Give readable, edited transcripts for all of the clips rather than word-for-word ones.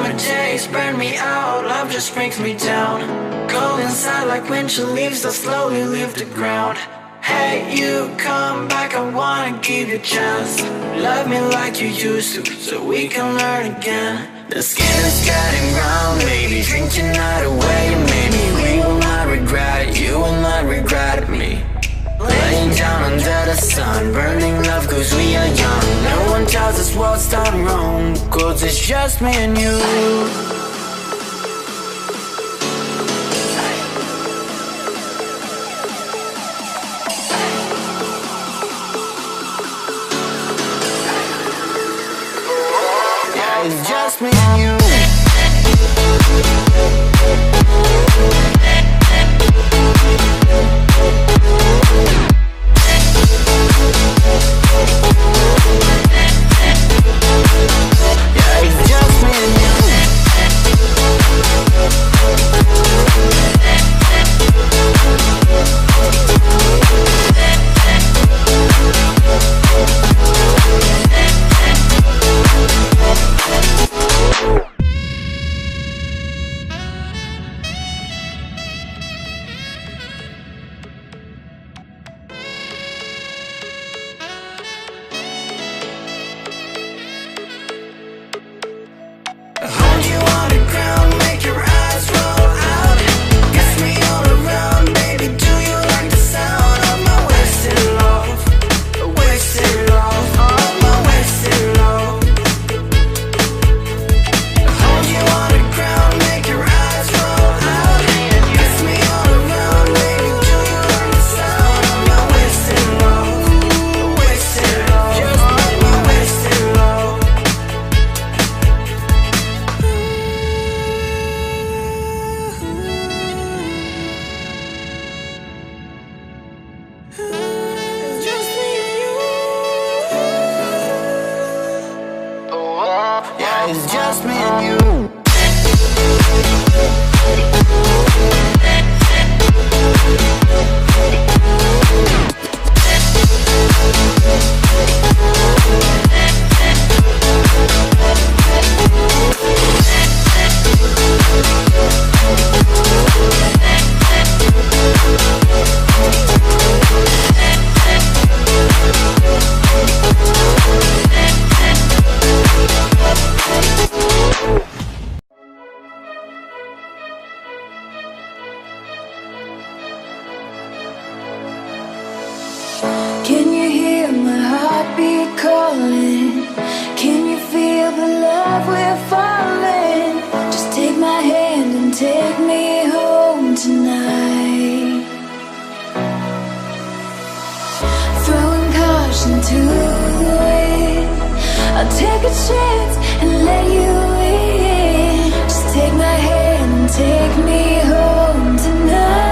summer days burn me out, love just brings me down. Go inside like winter leaves that slowly leave the ground. Hey, you come back, I wanna give you a chance. Love me like you used to, so we can learn again. The skin is getting round, baby, drink your night away. Maybe we will not regret it, you will not regret me. Laying down under the sun, burning love cause we are young. No one tells us what's done wrong, cause it's just me and you. It's just me and you. Yeah, it's just me and you. Hold you on the ground, make your eyes roll out. Kiss me all around, baby, do you like the sound of my wasted love? Wasted love, oh my wasted love. Hold you on the ground, make your eyes roll out. Kiss me all around, baby, do you like the sound of my wasted love? Wasted love, just like my wasted love. It's just me and you. Oh, yeah, it's just me and you. Can you hear my heartbeat calling? Can you feel the love we're falling? Just take my hand and take me home tonight. Throwing caution to the wind, I'll take a chance and let you in. Just take my hand and take me home tonight.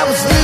was